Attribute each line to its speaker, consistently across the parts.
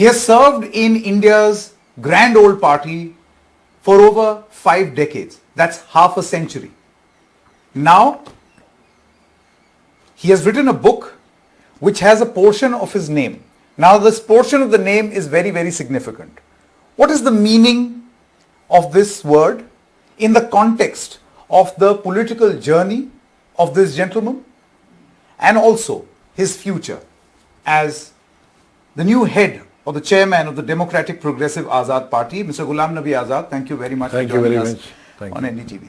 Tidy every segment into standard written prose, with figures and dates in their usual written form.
Speaker 1: He has served in India's grand old party for over 5 decades. That's half a century. Now, he has written a book which has a portion of his name. Now, this portion of the name is very, very significant. What is the meaning of this word in the context of the political journey of this gentleman and also his future as the new head or the chairman of the Democratic Progressive Azad Party, Mr. Ghulam Nabi Azad? Thank you very much for joining us on NDTV.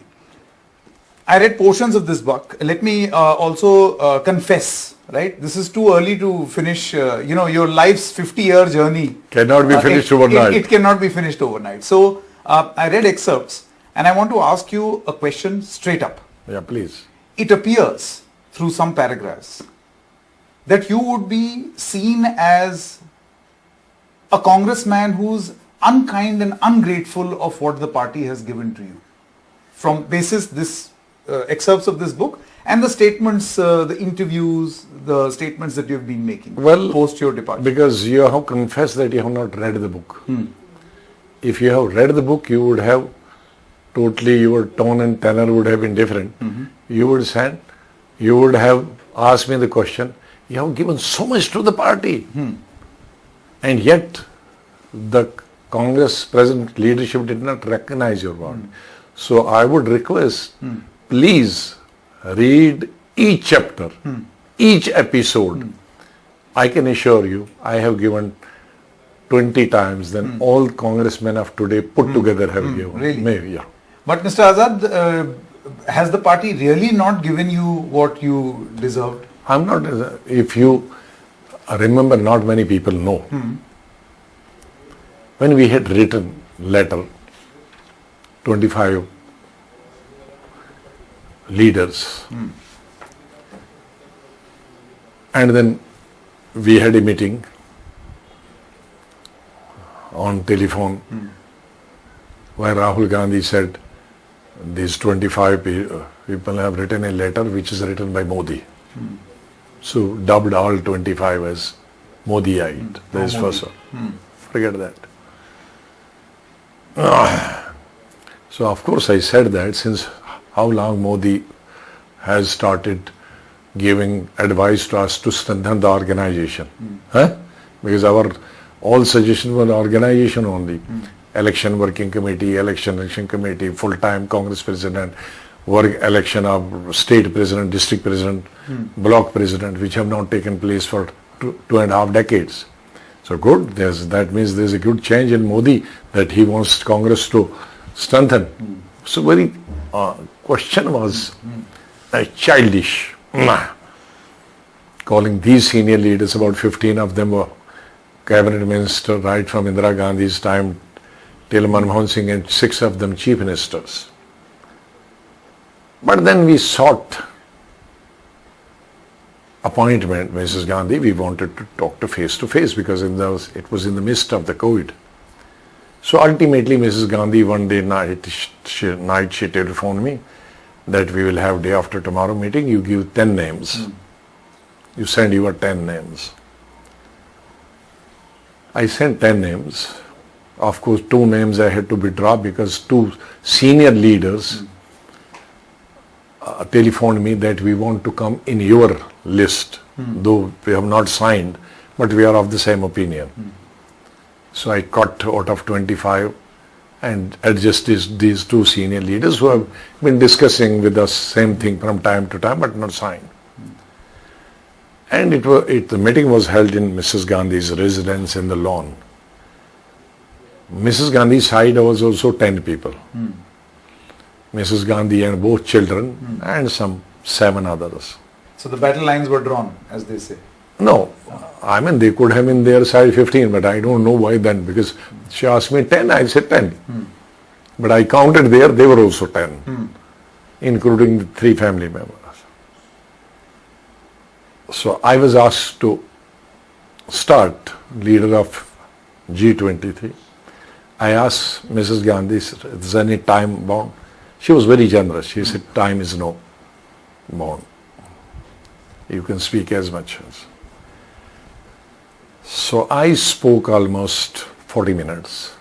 Speaker 1: I read portions of this book. Let me also confess, right? This is too early to finish, your life's 50-year journey.
Speaker 2: Cannot be finished overnight.
Speaker 1: It cannot be finished overnight. So, I read excerpts and I want to ask you a question straight up.
Speaker 2: Yeah, please.
Speaker 1: It appears through some paragraphs that you would be seen as a congressman who's unkind and ungrateful of what the party has given to you. From basis this excerpts of this book and the statements, the interviews, the statements that you've been making post your departure.
Speaker 2: Because you have confessed that you have not read the book. If you have read the book, you would have totally, your tone and tenor would have been different. You would have asked me the question, you have given so much to the party. And yet, the Congress present leadership did not recognize your work. So I would request, please read each chapter, each episode. I can assure you, I have given 20 times than all congressmen of today put together have given.
Speaker 1: Really?
Speaker 2: Maybe, yeah.
Speaker 1: But Mr. Azad, has the party really not given you what you deserved?
Speaker 2: I'm not, if you remember, not many people know. When we had written letter, 25 leaders, and then we had a meeting on telephone where Rahul Gandhi said, these 25 people have written a letter which is written by Modi. So dubbed all 25 as Modiite. That is first one. Forget that. So of course I said that since how long Modi has started giving advice to us to strengthen the organization. Because our all suggestions were organization only. Election working committee, election committee, full-time Congress president, work election of state president, district president, block president, which have not taken place for 2.5 decades. So good, that means there's a good change in Modi that he wants Congress to strengthen. So very question was childish. Calling these senior leaders, about 15 of them were cabinet minister right from Indira Gandhi's time till Manmohan Singh, and 6 of them chief ministers. But then we sought appointment, Mrs. Gandhi. We wanted to talk to face because it was in the midst of the COVID. So ultimately, Mrs. Gandhi one day night she telephoned me that we will have day after tomorrow meeting. You give 10 names. You send your 10 names. I sent 10 names. Of course, 2 names I had to withdraw because 2 senior leaders telephoned me that we want to come in your list, though we have not signed, but we are of the same opinion. So I cut out of 25 and adjusted these 2 senior leaders who have been discussing with us same thing from time to time, but not signed. And the meeting was held in Mrs. Gandhi's residence in the lawn. Mrs. Gandhi's side was also 10 people. Mrs. Gandhi and both children and some 7 others.
Speaker 1: So the battle lines were drawn, as they say.
Speaker 2: No, I mean they could have in their side 15, but I don't know why then, because she asked me 10, I said 10. But I counted there, they were also 10, including the 3 family members. So I was asked to start leader of G23. I asked Mrs. Gandhi, is there any time bound? She was very generous. She said, time is no bound. You can speak as much as. So I spoke almost 40 minutes.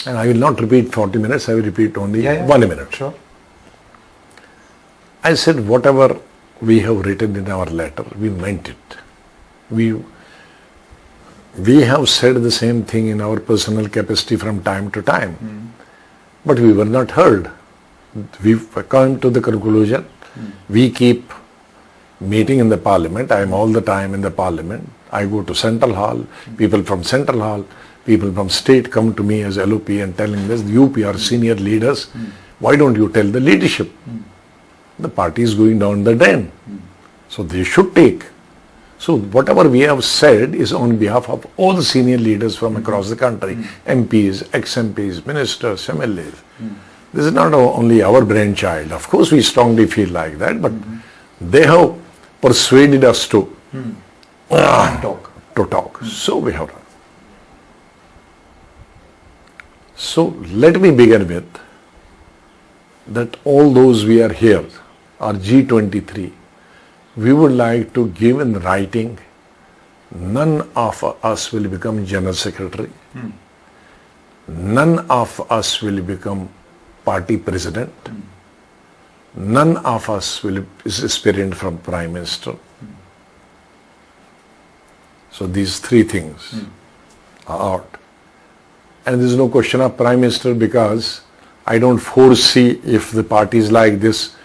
Speaker 2: And I will not repeat 40 minutes, I will repeat only 1 minute.
Speaker 1: Sure.
Speaker 2: I said whatever we have written in our letter, we meant it. We have said the same thing in our personal capacity from time to time. But we were not heard. We come to the conclusion, we keep meeting in the parliament. I am all the time in the parliament. I go to Central Hall. People from Central Hall, people from state come to me as LOP and telling this, you are senior leaders. Why don't you tell the leadership? The party is going down the drain. So they should take. So whatever we have said is on behalf of all the senior leaders from across the country, MPs, ex-MPs, ministers, MLAs. This is not only our brainchild. Of course we strongly feel like that, but they have persuaded us to talk. So we have done. So let me begin with that all those we are here are G23. We would like to give in writing, none of us will become General Secretary. None of us will become party president. None of us will is aspirant from Prime Minister. So these three things are out. And there is no question of Prime Minister because I don't foresee if the party is like this,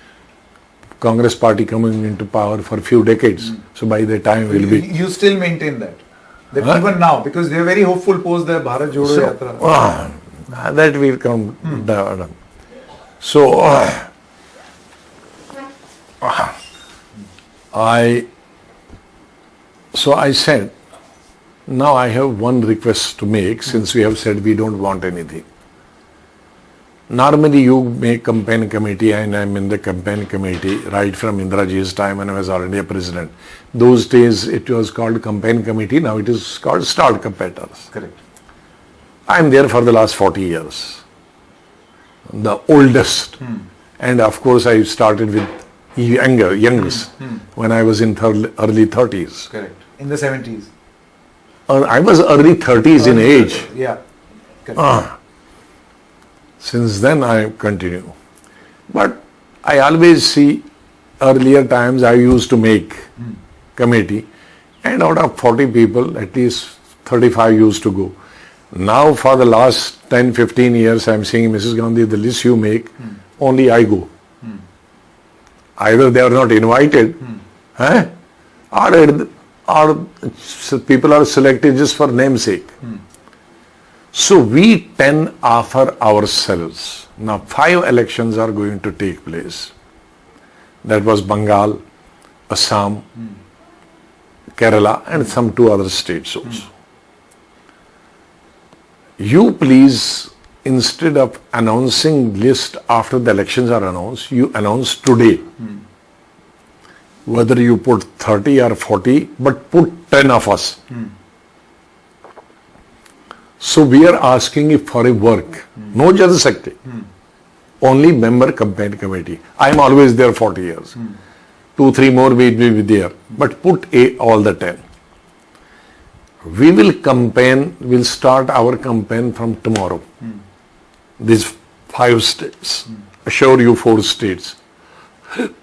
Speaker 2: Congress party coming into power for a few decades. So by the time we'll be...
Speaker 1: You still maintain that? That even now, because they are very hopeful post the Bharat Jodo Yatra.
Speaker 2: That will come down. So, I said, now I have one request to make since we have said we don't want anything. Normally you make campaign committee and I'm in the campaign committee right from Indiraji's time when I was already a president. Those days it was called campaign committee, now it is called star competitors.
Speaker 1: Correct.
Speaker 2: I am there for the last 40 years. The oldest. And of course I started with youngest when I was in early 30s.
Speaker 1: Correct. In the 70s.
Speaker 2: I was early 30s in age.
Speaker 1: Yeah. Correct.
Speaker 2: Since then I continue. But I always see earlier times I used to make committee and out of 40 people at least 35 used to go. Now for the last 10-15 years I am saying, Mrs. Gandhi, the list you make, only I go. Either they are not invited or people are selected just for namesake. So we 10 offer ourselves. Now 5 elections are going to take place. That was Bengal, Assam, Kerala and some 2 other states also. You please, instead of announcing list after the elections are announced, you announce today. Whether you put 30 or 40, but put 10 of us. So we are asking if for a work, no General Secretary, only member campaign committee. I am always there 40 years. 2-3 more will be there, but put all the 10. We will campaign, we'll start our campaign from tomorrow. These 5 states, assure you 4 states.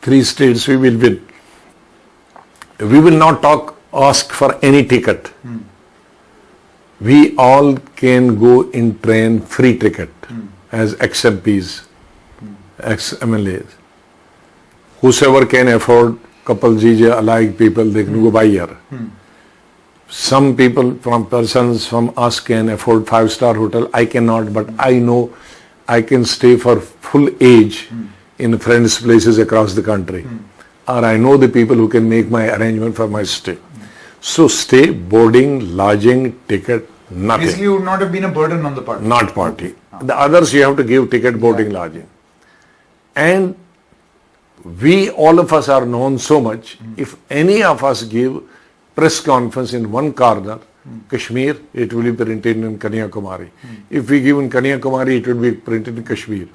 Speaker 2: 3 states we will win. We will not ask for any ticket. We all can go in train free ticket as ex-MPs, ex-MLAs. Whosoever can afford, couple GJ alike people, they can go by here. Some people persons from us can afford 5-star hotel. I cannot, but I know I can stay for full age in friends' places across the country. Or I know the people who can make my arrangement for my stay. So stay, boarding, lodging, ticket, nothing.
Speaker 1: Basically you would not have been a burden on the party.
Speaker 2: Not party. The others you have to give ticket, boarding, lodging. And we, all of us are known so much, if any of us give press conference in one corner, Kashmir, it will be printed in Kanyakumari. If we give in Kanyakumari, it will be printed in Kashmir.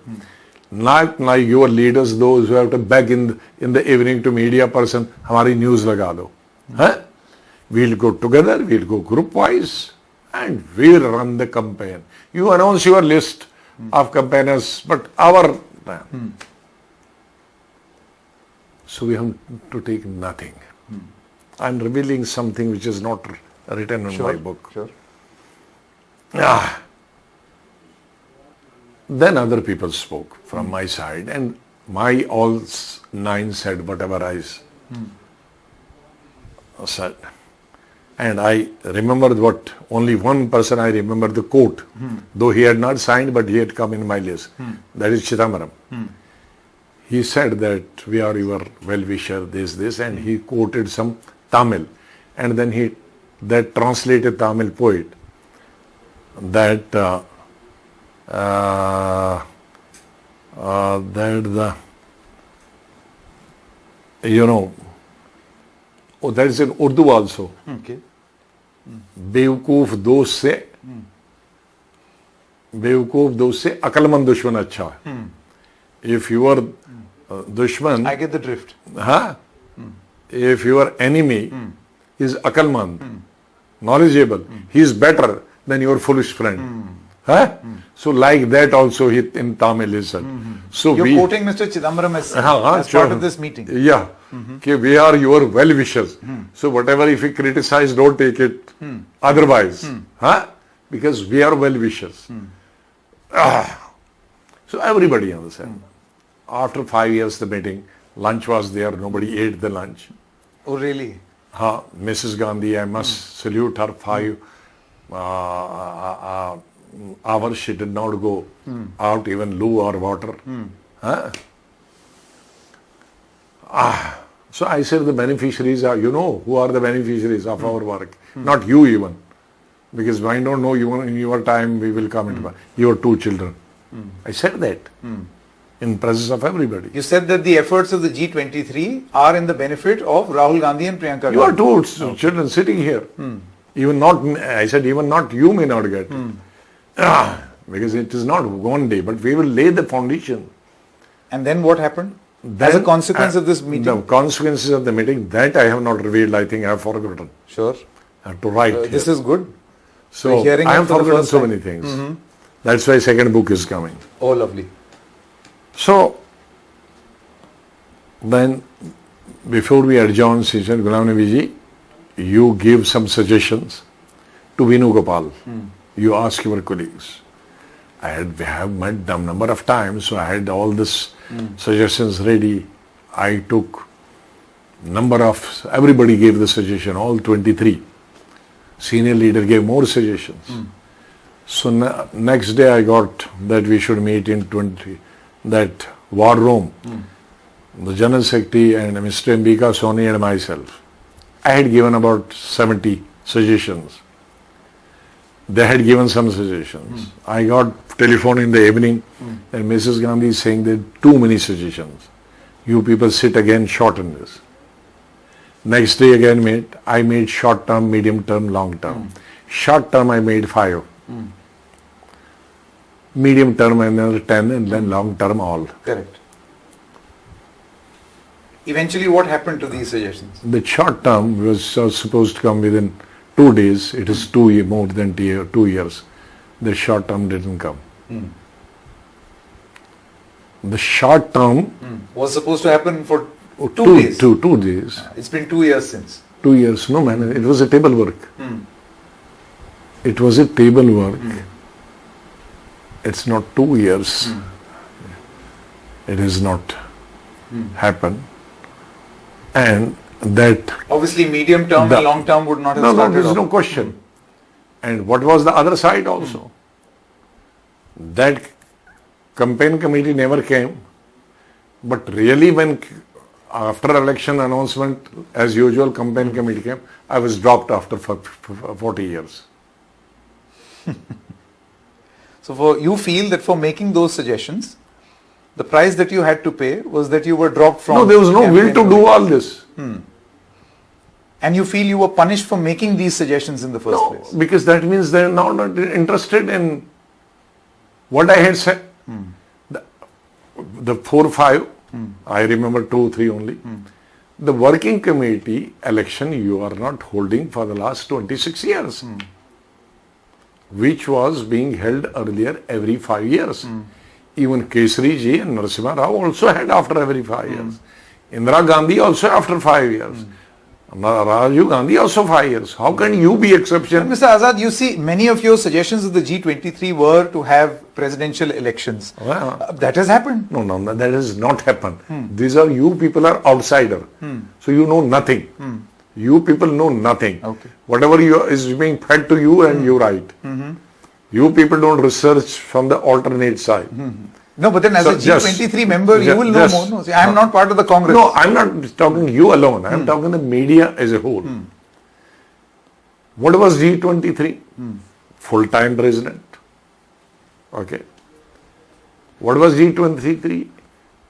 Speaker 2: Not like your leaders, those who have to beg in the evening to media person, hamari news laga do. We'll go together, we'll go group-wise, and we'll run the campaign. You announce your list of campaigners, but our plan. So we have to take nothing. I'm revealing something which is not written in my book.
Speaker 1: Sure.
Speaker 2: Then other people spoke from my side, and my all 9 said whatever I said. And I remembered what, only one person I remember the quote, though he had not signed, but he had come in my list. That is Chidambaram. He said that we are your well-wisher, this, and he quoted some Tamil. And then that translated Tamil poet, that that is in Urdu also.
Speaker 1: Okay.
Speaker 2: बेवकूफ दोस्त से अकलमंद दुश्मन अच्छा है. If your dushman,
Speaker 1: I get the drift.
Speaker 2: if your enemy is akalmand, knowledgeable, he is better than your foolish friend. So like that also in Tamil is said. So
Speaker 1: You're quoting Mr. Chidambaram as part of this meeting.
Speaker 2: Yeah. Okay, we are your well-wishers. So whatever if we criticize, don't take it otherwise. Because we are well-wishers. So everybody understands. After 5 years the meeting, lunch was there, nobody ate the lunch.
Speaker 1: Oh really?
Speaker 2: Mrs. Gandhi, I must salute her 5 hours she did not go out even loo or water. So I said the beneficiaries are, who are the beneficiaries of our work? Not you even. Because I don't know you in your time we will come into your 2 children. I said that in presence of everybody.
Speaker 1: You said that the efforts of the G23 are in the benefit of Rahul Gandhi and Priyanka Gandhi.
Speaker 2: You are 2 children sitting here. Even not, I said even not you may not get it. Because it is not one day, but we will lay the foundation.
Speaker 1: And then what happened? As a consequence of this meeting?
Speaker 2: The consequences of the meeting, that I have not revealed, I think I have forgotten.
Speaker 1: Sure.
Speaker 2: I have to write.
Speaker 1: This is good.
Speaker 2: So I have forgotten so many things. That's why second book is coming.
Speaker 1: Oh, lovely.
Speaker 2: So, then, before we adjourn, she said, Ghulam Nabi ji, you give some suggestions to Vinu Gopal. You ask your colleagues. We have met them number of times, so I had all this suggestions ready. I took everybody gave the suggestion, all 23. Senior leader gave more suggestions. So next day I got that we should meet in that war room. The General Secretary and Mr. Mbika Soni and myself. I had given about 70 suggestions. They had given some suggestions. I got telephone in the evening and Mrs. Gandhi is saying that too many suggestions. You people sit again, shorten this. Next day again I made short term, medium term, long term. Short term I made 5. Medium term another 10 and then long term all.
Speaker 1: Correct. Eventually what happened to these suggestions?
Speaker 2: The short term was supposed to come within 2 days. It is more than 2 years. The short term didn't come. The short term
Speaker 1: was supposed to happen for 2 days.
Speaker 2: 2 days.
Speaker 1: It's been 2 years since.
Speaker 2: 2 years. No man, it was a table work. It was a table work. It's not 2 years. It has not happened. And that...
Speaker 1: Obviously medium term and long term would not have started.
Speaker 2: No, there is no question. And what was the other side also? That campaign committee never came. But really when after election announcement, as usual, campaign committee came, I was dropped after 40 years.
Speaker 1: So you feel that for making those suggestions, the price that you had to pay was that you were dropped from...
Speaker 2: No, there was no will to do all this.
Speaker 1: And you feel you were punished for making these suggestions in the first place?
Speaker 2: Because that means they are now not interested in what I had said. The 4 or 5, I remember 2 or 3 only. The working committee election you are not holding for the last 26 years, which was being held earlier every 5 years. Even Kesari ji and Narasimha Rao also had after every 5 years. Indira Gandhi also after 5 years. Rajiv Gandhi also 5 years. How can you be exception?
Speaker 1: Mr. Azad, you see, many of your suggestions of the G23 were to have presidential elections. That has happened.
Speaker 2: No, that has not happened. These are, you people are outsider. So you know nothing. You people know nothing.
Speaker 1: Okay.
Speaker 2: Whatever is being fed to you and you write. You people don't research from the alternate side.
Speaker 1: No, but then as a G23 member, you will know more. No, I am not part of the Congress.
Speaker 2: No, I am not talking you alone. I am talking the media as a whole. What was G23? Full-time president. Okay. What was G23?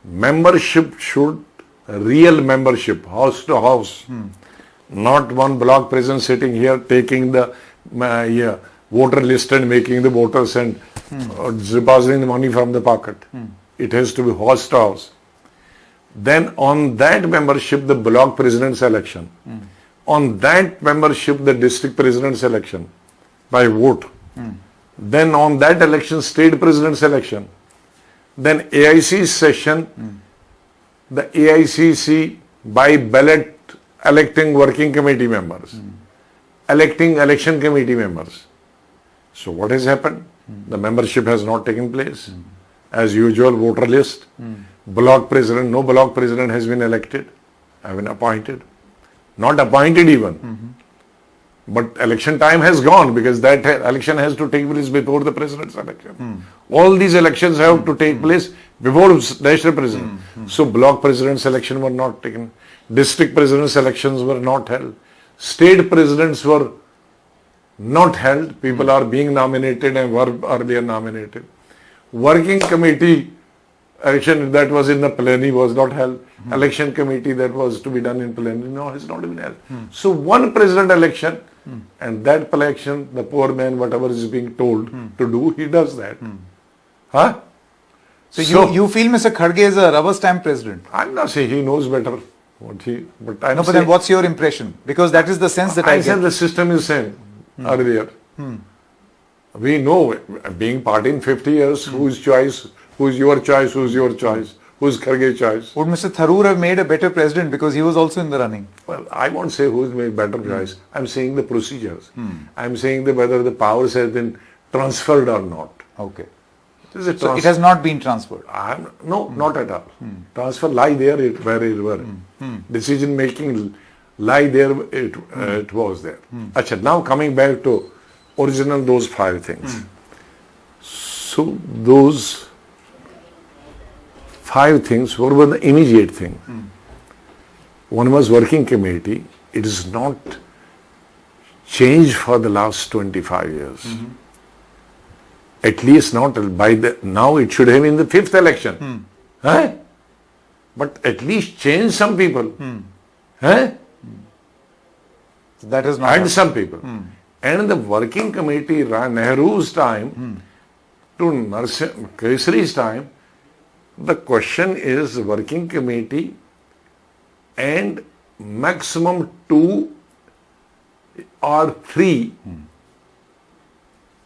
Speaker 2: Membership should, real membership, house to house. Not one block president sitting here taking the voter list and making the voters and depositing the money from the pocket. It has to be house to house. Then on that membership, the block president's election. On that membership, the district president's election by vote. Then on that election, state president's election. Then AIC session, the AICC by ballot electing working committee members, electing election committee members. So what has happened? The membership has not taken place. As usual, voter list, block president, no block president has been elected, have been appointed. Not appointed even. But election time has gone because that election has to take place before the president's election. All these elections have to take place before national president. So block president's election were not taken. District president's elections were not held. State presidents were not held. People are being nominated and were earlier nominated. Working committee election that was in the plenary was not held. Election committee that was to be done in plenary has not been held. So one president election and that election, the poor man, whatever is being told to do, he does that. Huh?
Speaker 1: So you feel Mr. Kharge is a rubber stamp president?
Speaker 2: I'm not saying he knows better. But
Speaker 1: then what's your impression? Because that is the sense that I get.
Speaker 2: said the system is same earlier. We know, being party in 50 years, whose choice, who's your choice, who's Kharge's choice.
Speaker 1: Would Mr. Tharoor have made a better president because he was also in the running?
Speaker 2: Well, I won't say who's made better choice. I'm saying the procedures. I'm saying whether the powers have been transferred or not.
Speaker 1: Okay.
Speaker 2: So
Speaker 1: it has not been transferred?
Speaker 2: No, not at all. Transfer lie there where it were. Decision making lie there, it was there. Achha, now coming back to original those 5 things. So those 5 things, what were the immediate thing? One was working committee. It is not changed for the last 25 years. At least not by now it should have in the 5th election. But at least change some people.
Speaker 1: So that is not.
Speaker 2: And some people. And the working committee, Nehru's time to Kesari's time, the question is working committee and maximum 2 or 3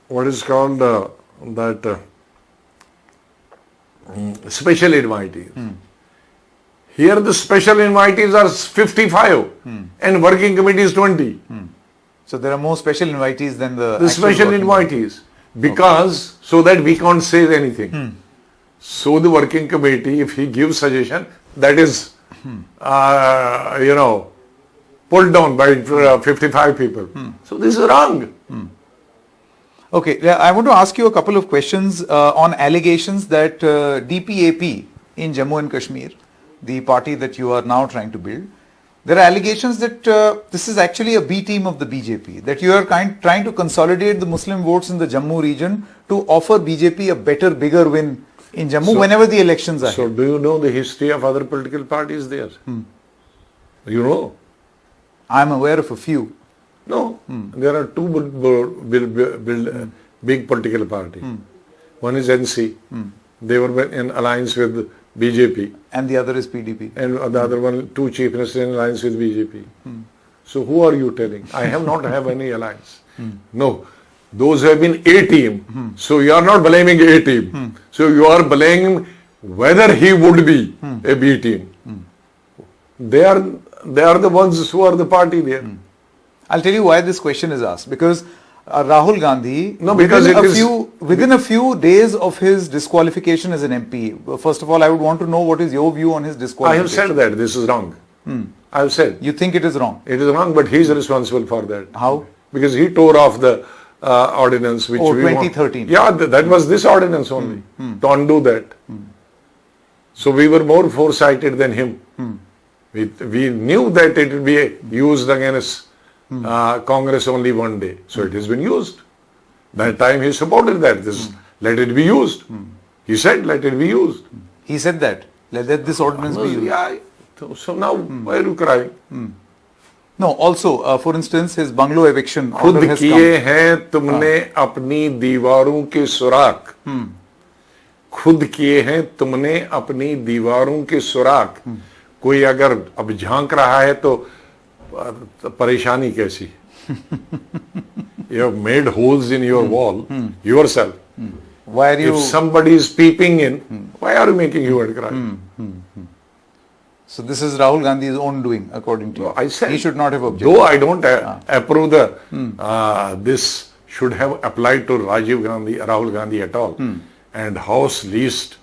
Speaker 2: what is called that special invitees. Here the special invitees are 55 and working committee is 20.
Speaker 1: So there are more special invitees than
Speaker 2: the special invitees because so that we can't say anything. So the working committee, if he gives suggestion, that is pulled down by 55 people. So this is wrong.
Speaker 1: Okay, I want to ask you a couple of questions on allegations that DPAP in Jammu and Kashmir, the party that you are now trying to build, there are allegations that this is actually a B team of the BJP, that you are trying to consolidate the Muslim votes in the Jammu region to offer BJP a better, bigger win in Jammu whenever the elections are.
Speaker 2: So do you know the history of other political parties there? You know?
Speaker 1: I am aware of a few.
Speaker 2: No, there are 2 big political parties. One is NC. They were in alliance with BJP.
Speaker 1: And the other is PDP.
Speaker 2: And the other one, two chief ministers in alliance with BJP. So who are you telling? I have not have any alliance. No. Those have been A team. So you are not blaming A team. So you are blaming whether he would be a B team. They are the ones who are the party there.
Speaker 1: I'll tell you why this question is asked. Because Rahul Gandhi,
Speaker 2: No, because
Speaker 1: within a few days of his disqualification as an MP, first of all, I would want to know what is your view on his
Speaker 2: I
Speaker 1: disqualification.
Speaker 2: have said that this is wrong. I have said
Speaker 1: You think it is wrong?
Speaker 2: it is wrong, but he is responsible for that.
Speaker 1: How?
Speaker 2: Because he tore off the ordinance which
Speaker 1: Oh,
Speaker 2: we
Speaker 1: 2013.
Speaker 2: Yeah, that was this ordinance only to undo that. So we were more foresighted than him. We knew that it would be used against Congress only one day. So it has been used. That time he supported that. Let it be used. He said, let it be used.
Speaker 1: He said that. Let this ordinance be used.
Speaker 2: Yeah. So now why are you crying?
Speaker 1: No, also, for instance, his bungalow eviction
Speaker 2: खुद
Speaker 1: order has
Speaker 2: किए
Speaker 1: come.
Speaker 2: हैं तुमने अपनी दीवारों के सुराख खुद किए हैं तुमने अपनी दीवारों के सुराख कोई अगर अब झांक रहा है तो परेशानी कैसी You have made holes in your wall yourself.
Speaker 1: Why are you...
Speaker 2: If somebody is peeping in, why are you making you cry?
Speaker 1: So this is Rahul Gandhi's own doing, according to you.
Speaker 2: I said,
Speaker 1: he should not have objected.
Speaker 2: though I don't approve this should have applied to Rahul Gandhi at all, and House least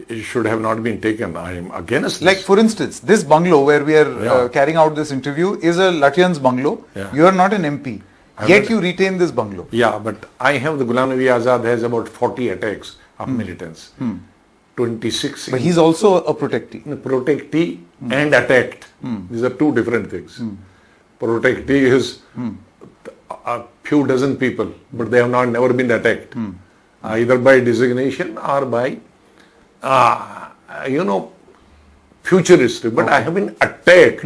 Speaker 2: it should have not been taken. I am against
Speaker 1: Like
Speaker 2: this.
Speaker 1: for instance, this bungalow where we are
Speaker 2: Yeah.
Speaker 1: carrying out this interview is a Latian's bungalow.
Speaker 2: Yeah.
Speaker 1: You are not an MP, yet you retain this bungalow.
Speaker 2: Yeah, but I have the Ghulam Nabi Azad has about 40 attacks of militants. 26
Speaker 1: But he's also a protectee.
Speaker 2: protectee and attacked. These are two different things. Protectee is a few dozen people, but they have never been attacked, either by designation or by, futuristic. But I have been attacked.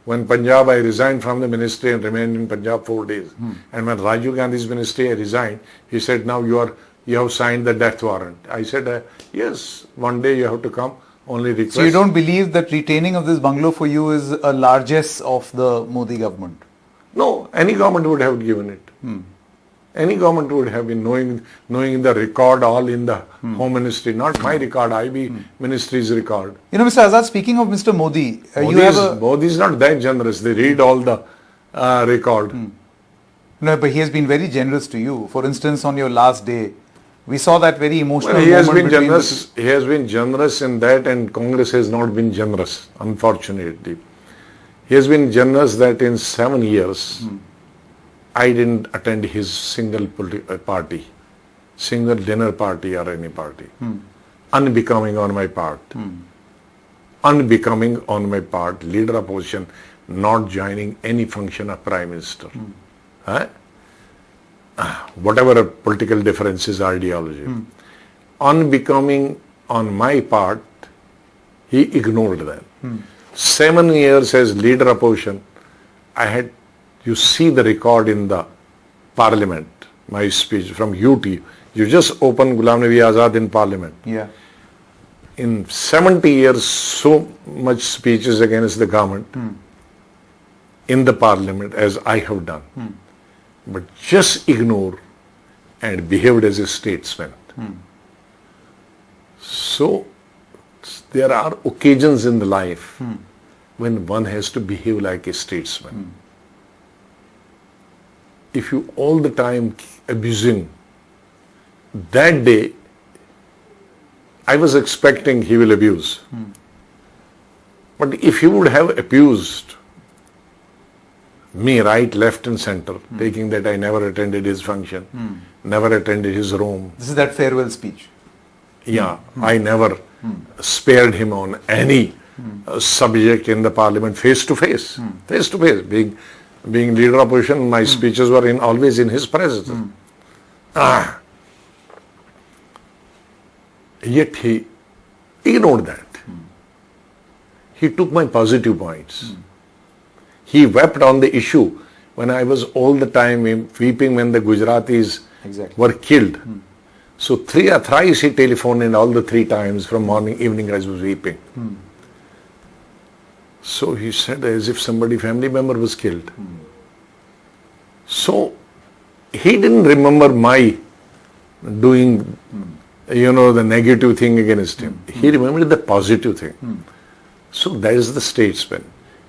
Speaker 2: When Punjab, I resigned from the ministry and remained in Punjab 4 days. And when Rajiv Gandhi's ministry, I resigned. He said, now you have signed the death warrant. I said, yes, one day you have to come, only request.
Speaker 1: So you don't believe that retaining of this bungalow for you is a largesse of the Modi government?
Speaker 2: No, any government would have given it. Any government would have been knowing the record all in the Home Ministry, not my record, IB Ministry's record.
Speaker 1: You know, Mr. Azad, speaking of Mr. Modi,
Speaker 2: Modi is not that generous. They read all the record.
Speaker 1: No, but he has been very generous to you. For instance, on your last day, we saw that very emotional
Speaker 2: Well, he has
Speaker 1: moment
Speaker 2: been
Speaker 1: between
Speaker 2: generous. He has been generous in that, and Congress has not been generous, unfortunately. He has been generous that in 7 years, I didn't attend his single party, single dinner party or any party. Unbecoming on my part. Unbecoming on my part, leader opposition, not joining any function of Prime Minister. Whatever political differences, ideology. Unbecoming on my part, he ignored that. 7 years as leader opposition, you see the record in the parliament, my speech from UT. You just open Ghulam Nabi Azad in parliament.
Speaker 1: Yeah.
Speaker 2: In 70 years, so much speeches against the government in the parliament as I have done. But just ignore and behaved as a statesman. So, there are occasions in the life when one has to behave like a statesman. If you all the time abusing, that day, I was expecting he will abuse. But if he would have abused me right, left and center, taking that I never attended his function, never attended his room.
Speaker 1: This is that farewell speech.
Speaker 2: Yeah, I never spared him on any subject in the parliament face to face. Face to face. Being leader of opposition, my speeches were always in his presence. Yet he ignored that. He took my positive points. He wept on the issue when I was all the time weeping when the Gujaratis were killed. So thrice he telephoned, and all the 3 times from morning, evening I was weeping. So he said as if family member was killed. So he didn't remember my doing, the negative thing against him. He remembered the positive thing. So that is the statesman.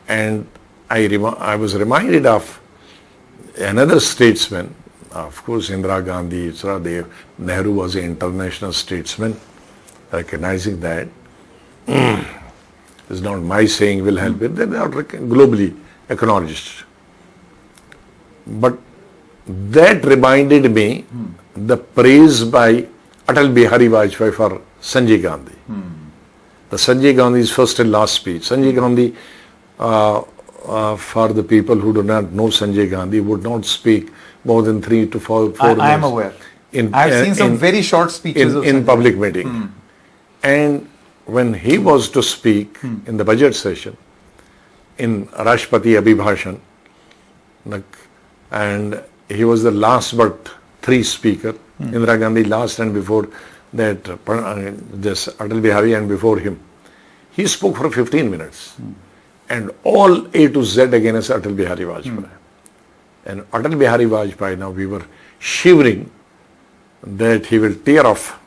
Speaker 2: And I was reminded of another statesman, of course, Indira Gandhi, Nehru was an international statesman, recognizing that. It's not my saying will help it, they are globally acknowledged. But that reminded me the praise by Atal Bihari Vajpayee for Sanjay Gandhi. The Sanjay Gandhi's first and last speech. Sanjay Gandhi, for the people who do not know Sanjay Gandhi, would not speak more than 3 to 4 minutes.
Speaker 1: I am aware. I have seen some very short speeches
Speaker 2: in public meeting. And when he was to speak in the budget session, in Rashtrapati Abhibhashan, and he was the last but 3 speaker, Indira Gandhi last, and before that this Atal Bihari, and before him. He spoke for 15 minutes and all A to Z against Atal Bihari Vajpayee. And Atal Bihari Vajpayee, now we were shivering that he will tear off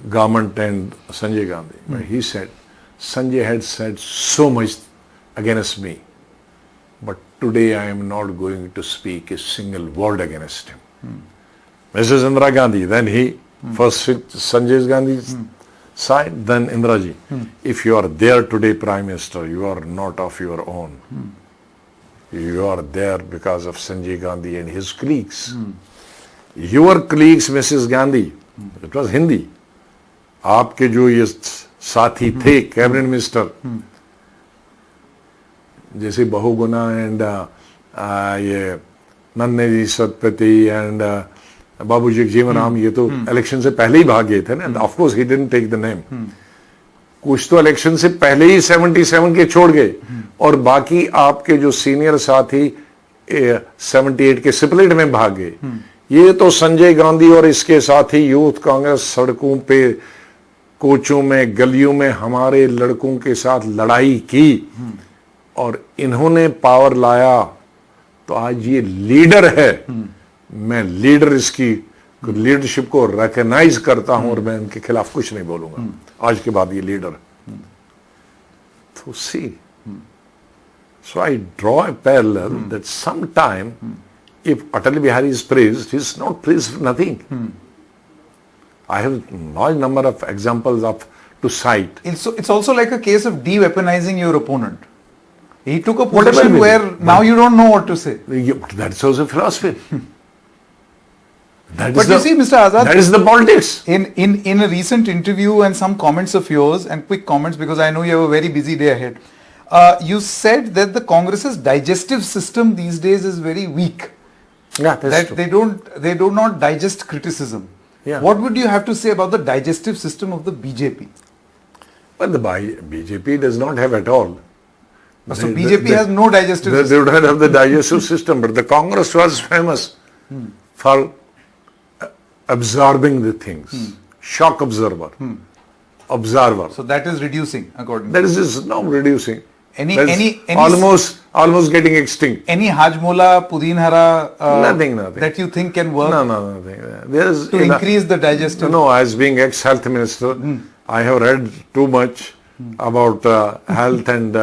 Speaker 2: government and Sanjay Gandhi. But he said, Sanjay had said so much against me, but today I am not going to speak a single word against him. Mrs. Indira Gandhi, then he first hit Sanjay Gandhi's side, then Indira ji. If you are there today, Prime Minister, you are not of your own. You are there because of Sanjay Gandhi and his colleagues. Your colleagues, Mrs. Gandhi, it was Hindi. आपके जो ये साथी थे, cabinet minister, जैसे Bahuguna and ये नन्हे जी Satpathy and बाबूजी जीवनराम, ये तो इलेक्शन से पहले ही भाग गए थे ना. Of course he didn't take the name. कुछ तो इलेक्शन से पहले ही 77 के छोड़ गए, और बाकी आपके जो सीनियर साथी 78 के स्प्लिट में भाग गए. ये तो संजय गांधी और इसके साथी यूथ कांग्रेस सड़कों पे, कोचों में, गलियों में हमारे लड़कों के साथ लड़ाई की, और इन्होंने पावर लाया, तो आज ये लीडर है. मैं लीडर, इसकी लीडरशिप को रिकॉग्नाइज करता हूं, और मैं इनके खिलाफ कुछ नहीं बोलूंगा. आज के बाद ये लीडर. तो सी, so I draw a parallel that sometime if Atal Bihari is praised, he is not praised for nothing. I have a large number of examples to cite.
Speaker 1: It's also like a case of de-weaponizing your opponent. He took a position where now you don't know what to say.
Speaker 2: That's also philosophy.
Speaker 1: But you see, Mr. Azad,
Speaker 2: that is the politics.
Speaker 1: In a recent interview and some comments of yours, and quick comments because I know you have a very busy day ahead, you said that the Congress's digestive system these days is very weak.
Speaker 2: Yeah, that's
Speaker 1: that
Speaker 2: true.
Speaker 1: they do not digest criticism.
Speaker 2: Yeah.
Speaker 1: What would you have to say about the digestive system of the BJP?
Speaker 2: Well, the BJP does not have at all.
Speaker 1: So BJP has no digestive system.
Speaker 2: They don't have the digestive system, but the Congress was famous for absorbing the things. Shock absorber. Observer.
Speaker 1: So that is reducing, according to
Speaker 2: That is now reducing.
Speaker 1: Any
Speaker 2: almost getting extinct.
Speaker 1: Any Hajmola, Pudin
Speaker 2: Nothing.
Speaker 1: that you think can work?
Speaker 2: No, nothing. There's
Speaker 1: to increase the digestive.
Speaker 2: No, as being ex-health minister, I have read too much about health and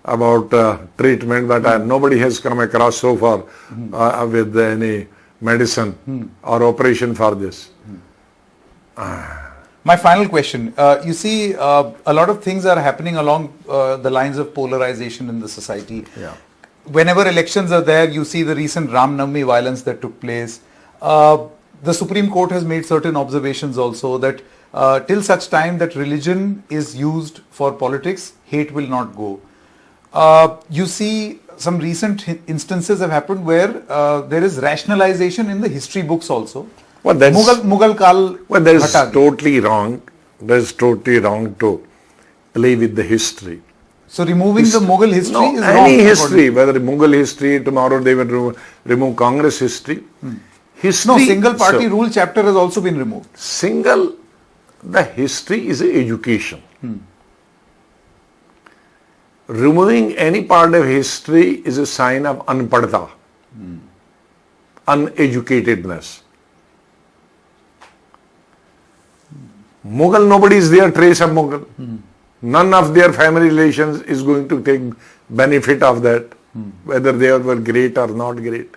Speaker 2: about treatment, but nobody has come across so far with any medicine or operation for this.
Speaker 1: My final question, you see a lot of things are happening along the lines of polarization in the society.
Speaker 2: Yeah.
Speaker 1: Whenever elections are there, you see the recent Ram Navami violence that took place. The Supreme Court has made certain observations also that till such time that religion is used for politics, hate will not go. You see some recent instances have happened where there is rationalization in the history books also.
Speaker 2: Well, that's
Speaker 1: Mughal Kal.
Speaker 2: Well, that is totally wrong. That is totally wrong to play with the history.
Speaker 1: So removing the Mughal history is wrong.
Speaker 2: Any history, whether Mughal history, tomorrow they will remove Congress history. history.
Speaker 1: No, single party rule chapter has also been removed.
Speaker 2: The history is education. Removing any part of history is a sign of unpadta, uneducatedness. Mughal, nobody is there, trace of Mughal. None of their family relations is going to take benefit of that, whether they were great or not great.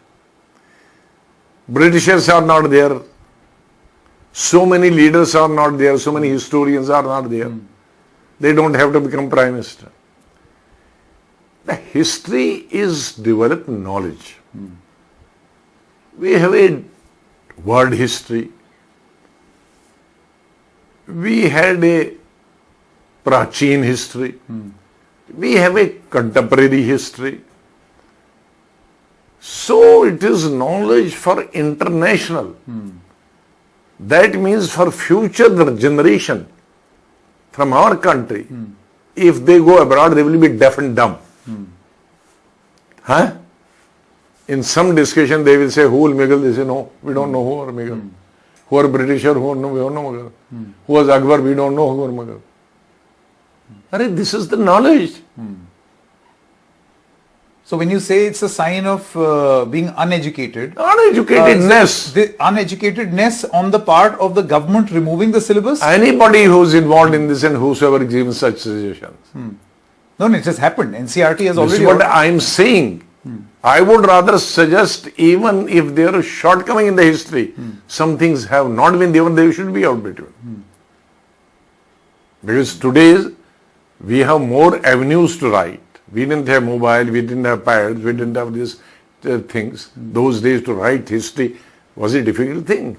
Speaker 2: Britishers are not there. So many leaders are not there. So many historians are not there. They don't have to become prime minister. The history is developed knowledge. We have a world history. We had a Prachin history. We have a contemporary history. So it is knowledge for international. That means for future generation from our country, if they go abroad, they will be deaf and dumb. In some discussion, they will say, who will Mughal? They say, no, we don't know who are Mughal. Who are British or who we don't know Mughal. Who was Akbar? We don't know who are Mughal. This is the knowledge.
Speaker 1: So when you say it's a sign of being uneducated,
Speaker 2: uneducatedness,
Speaker 1: the uneducatedness on the part of the government removing the syllabus?
Speaker 2: Anybody who's involved in this and whosoever gives such suggestions.
Speaker 1: No, it has happened. NCRT has
Speaker 2: This is
Speaker 1: already...
Speaker 2: what I'm saying. I would rather suggest, even if there is shortcoming in the history, some things have not been given, they should be outdated. Because today we have more avenues to write. We didn't have mobile, we didn't have pads, we didn't have these things. Those days to write history was a difficult thing.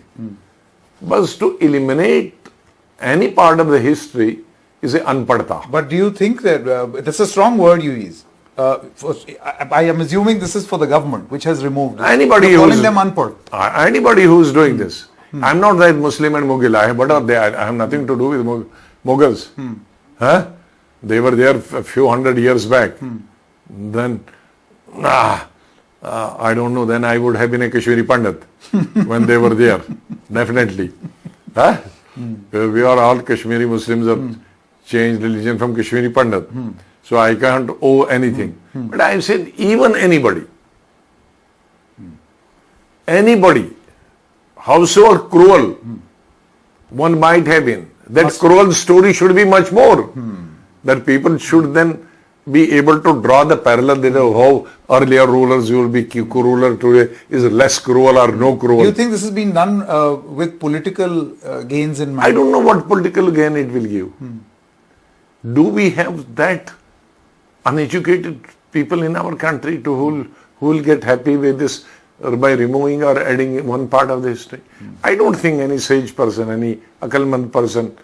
Speaker 2: But to eliminate any part of the history is a unpadta.
Speaker 1: But do you think that, that's a strong word you use. I am assuming this is for the government, which has removed it.
Speaker 2: Anybody
Speaker 1: You're
Speaker 2: who's
Speaker 1: calling them unpad.
Speaker 2: Anybody who is doing this. I'm not that Muslim and Mughal. What are they? I have nothing to do with Mughals. They were there a few hundred years back. Then, I don't know, then I would have been a Kashmiri Pandit when they were there. Definitely. We are all Kashmiri Muslims have changed religion from Kashmiri Pandit. So I can't owe anything. But I said, even anybody, howsoever cruel one might have been, that cruel story should be much more. That people should then be able to draw the parallel that how earlier rulers will be crueler today is less cruel or no cruel.
Speaker 1: Do you think this has been done with political gains in mind?
Speaker 2: I don't know what political gain it will give. Do we have that uneducated people in our country who will get happy with this by removing or adding one part of the history? I don't think any sage person, any akalmand person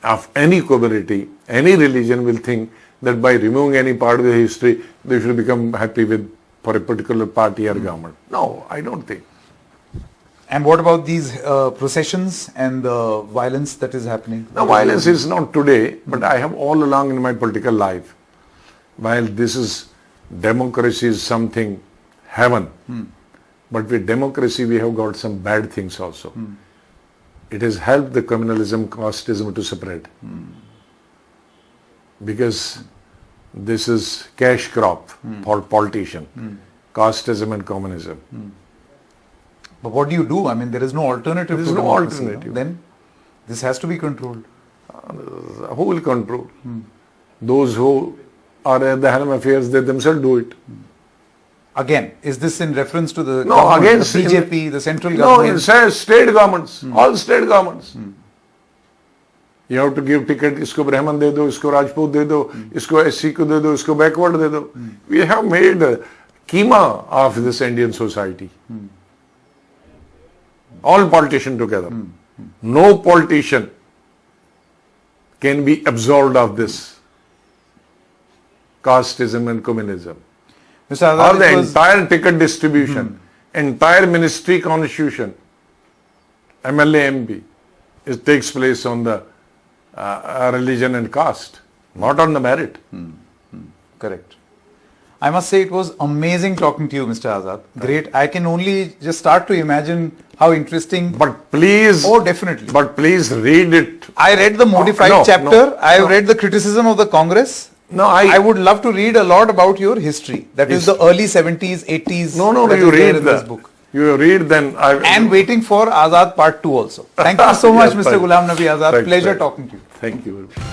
Speaker 2: of any community, any religion will think that by removing any part of the history, they should become happy with for a particular party or government. No, I don't think.
Speaker 1: And what about these processions and the violence that is happening?
Speaker 2: No, violence is not today, but I have all along in my political life, while this is democracy is something heaven, but with democracy we have got some bad things also. It has helped the communalism, casteism to spread. Because this is cash crop for politician, casteism and communism.
Speaker 1: But what do you do? I mean, there is no alternative.
Speaker 2: There is
Speaker 1: to
Speaker 2: no
Speaker 1: democracy,
Speaker 2: alternative.
Speaker 1: Then this has to be controlled.
Speaker 2: Who will control? Those who are at the helm affairs, they themselves do it.
Speaker 1: Again, is this in reference to the
Speaker 2: No,
Speaker 1: government,
Speaker 2: against
Speaker 1: the BJP, the central
Speaker 2: No,
Speaker 1: government?
Speaker 2: in state governments, all state governments. You have to give ticket, isko Brahman de do, isko Rajput de do, isko SC ko de do, isko backward de do. We have made keema of this Indian society. All politicians together. No politician can be absolved of this casteism and communism.
Speaker 1: Mr.
Speaker 2: Or
Speaker 1: Azad,
Speaker 2: the entire ticket distribution, entire ministry constitution, MLA MP, it takes place on the religion and caste, not on the merit.
Speaker 1: Correct. I must say it was amazing talking to you, Mr. Azad. Great. I can only just start to imagine how interesting.
Speaker 2: But please,
Speaker 1: Oh, definitely.
Speaker 2: But please read it.
Speaker 1: I read the modified
Speaker 2: No,
Speaker 1: chapter.
Speaker 2: no,
Speaker 1: I have
Speaker 2: no.
Speaker 1: read the criticism of the Congress.
Speaker 2: No,
Speaker 1: I would love to read a lot about your history. That is the early 70s, 80s.
Speaker 2: No,
Speaker 1: that
Speaker 2: you
Speaker 1: is there
Speaker 2: read
Speaker 1: in this book.
Speaker 2: You read then.
Speaker 1: And waiting for Azad Part 2 also. Thank you so much,
Speaker 2: Yes,
Speaker 1: Mr.
Speaker 2: thank-
Speaker 1: Ghulam Nabi Azad.
Speaker 2: thanks,
Speaker 1: Pleasure
Speaker 2: thanks.
Speaker 1: talking to you.
Speaker 2: Thank you very much.